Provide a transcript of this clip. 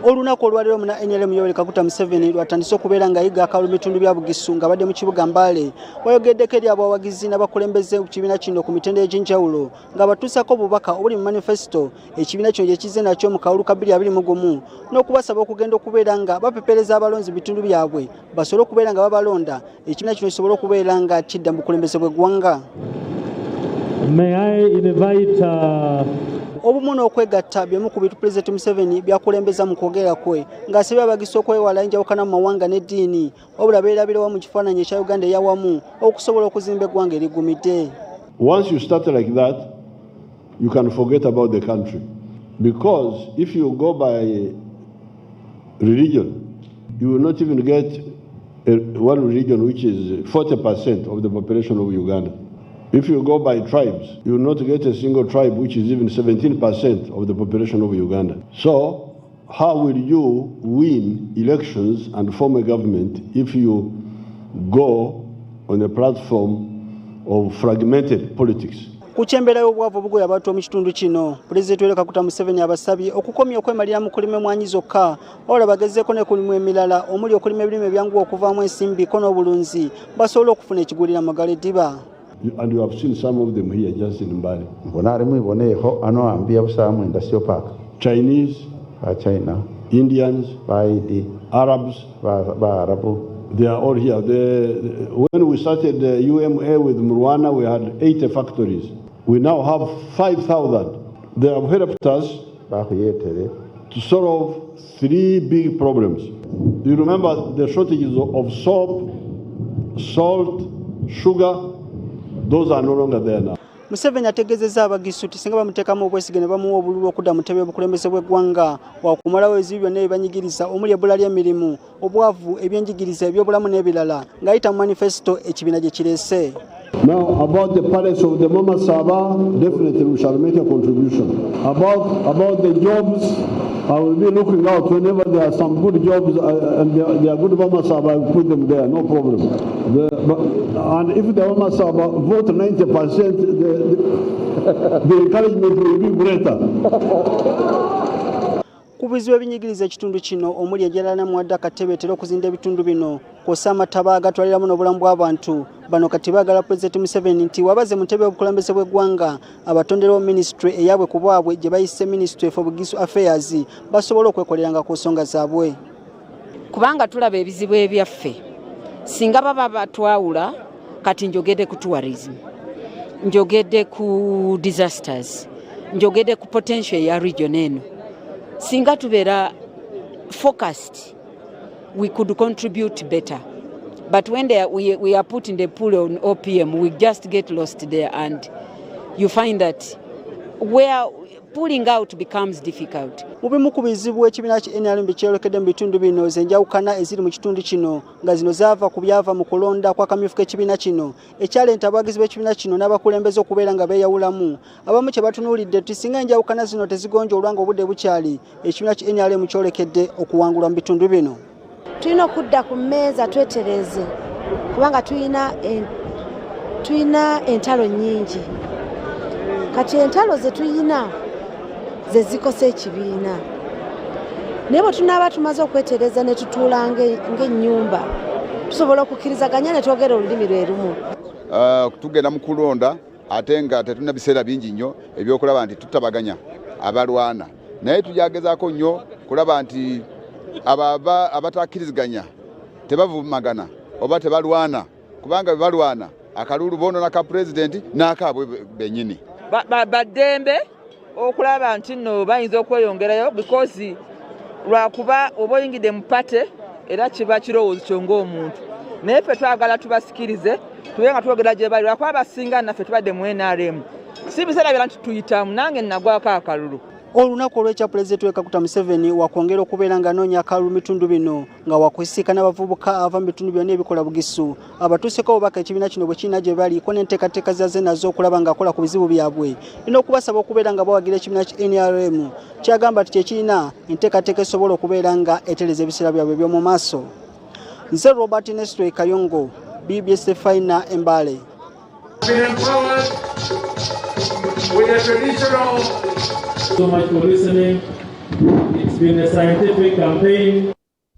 Olunaku olwaleero muna NRM Yoweri Kaguta Museveni lwatandise okubeera nga yiga akalulu bitundu bya Bugisu nga badde mu kibuga Mbale. Wayogeddeko eri abawagizi n'abakulembeze ku kibiina kino ku mitendera egy'enjawulo nga batuusako obubaka obuli mu manifesto ekibiina kino gye kizze nakyo mu kalulu ka 2021 n'okubasaba okugenda okubeera nga bapepereza abalonzi bitundu byabwe basobole okubeera nga babalonda ekibiina kino kisobole okubeera nga kidda mu bukulembeze bw'eggwanga. May I invite obumu n'okwegatta byemu ku bintu Pulezidenti Museveni byakulembeza mu kwogera kwe ng'asabye abagisa okwewala enjawukana mu mawanga n'eddiini wabula beerabirawo mu kifaananyi ekya Uganda eya wamu okusobola okuzimba eggwanga erigumidde. Once you start like that, you can forget about the country. Because if you go by religion, you will not even get one religion which is 40% of the population of Uganda. If you go by tribes, you will not get a single tribe which is even 17% of the population of Uganda. So, how will you win elections and form a government if you go on a platform of fragmented politics? Kuchembera y'obwavu obugoya abantu mu kitundu kino, Pulezidenti Yoweri Kaguta Museveni abasabye okukomya okwemalira mu kulima emwanyi zokka, wabula bagezeeko ne kulimu emirala omuli okulima ebirime ebyanguwa okuvaamu ensimbi ko n'obulunzi basobole okufuna ekigulira magalo eddiba. And you have seen some of them here just in Mbale. Chinese, China, Indians, Arabs, they are all here. When we started the UMA with Murwana, we had 80 factories. We now have 5,000. They have helped us to solve 3 big problems. You remember the shortages of soap, salt, sugar. Those are no longer there now. Museveni ategezezza abagisu nti singa bamuteekamu obwesige ne bamuwa obululu okudda mu ntebe y'obukulembeze bw'eggwanga wakumalawo ezibi byonna ebibanyigiriza omuli ebbula ly'emirimu obwavu ebyenjigiriza ebyobulamu n'ebirala ng'ayita mu manifesto ekibiina gye kireese. Now, about the palace of the Mama Saba, definitely we shall make a contribution. About the jobs, I will be looking out whenever there are some good jobs and they are good Mama Saba, I will put them there, no problem. And if the Mama Saba vote 90%, the encouragement will be greater. Kubizibu ebinyigiriza ekitundu kino omuli enjala n'amuwadde akatebe etera okuzinda ebitundu bino kw'ossa amataba agatwaliramu n'obulamu bw'abantu bano kati baagala Pulezidenti Museveni nti wabaze mu ntebe y'obukulembeze bw'eggwanga abatonderewo minisitule eyabwe ku bwabwe gye bayise Ministry for Bugisu Affairs basobole okwekoleranga ku nsonga zaabwe. Kubanga tulaba ebizibu ebyaffe singa baba batwawula kati njogedde ku tourism, njogedde ku disasters, njogedde ku potential ya region eno. Singa tubeera focused, we could contribute better. But when we are put in the pool on OPM, we just get lost there, and you find that where pulling out becomes difficult. Mubimu ku bizibu ekibiina ki NRM kyeyolekedde mu bitundu bino zenjawukana eziri mu kitundu kino nga zino zaava ku byava mu kulonda kwa kamyufu k'ekibiina kino ekyaleeta abawagizi b'ekibiina kino n'abakulembeze okubeera nga beeyawulamu. Abamu kye batunuulidde nti singa enjawukana zino tezigonjoolwa nga obudde bukyali ekibiina ki NRM kyolekedde okuwangulwa mu bitundu bino. Tulina okudda ku mmeeza twetereze kubanga tulina entalo nnyingi. Kati entalo ze tulina ze zikose ekibiina. Naye bwe tunaaba tumaze okwetereza ne tutuula ng'ennyumba tusobola okukkirizaganya ne twogera olulimi lwe lumu. Tugenda mu kulonda ate nga tetulina biseera bingi nnyo ebyokulaba nti tutabaganya abalwana. Naye tujagezaako nnyo kulaba nti abatakkiriziganya tebavumagana oba tebalwana kubanga bwe balwana akalulu boonona ka pulezidenti n'akaabwe bennyini. Baddembe okulaba nti nno bayinza okweyongerayo because lwakuba oba oyingidde mu pate era kiba kirowoozo kyo ng'omuntu. Naye ffe twagala tubasikirize tube nga twogera gye bali lwakuba abasinga naffe tubadde mu NRM. Si biseera byera nti tuyitamu nange nagwako akalulu. Olunaku olw'ekya Pulezidenti Yoweri Kaguta Museveni wakwongera okubeera nga anoonya akalulu mu bitundu bino nga wakwisiika n'abavubuka ava mu bitundu byonna ebikola Bugisu abatuuseko obubaka ekibiina kino bwe kirina gye bali ko n'enteekateeka zaze nazo okulaba ng'akola ku bizibu byabwe nina okubasaba okubeera nga bawagira ekibiina ki NRM kyagamba nti kyekirina enteekateeka esobola okubeera nga etereza ebiseera byabwe eby'omu maaso. Nze Robert Nestor Kayongo, BBS Faina Mbale. So much for listening. It's been a scientific campaign.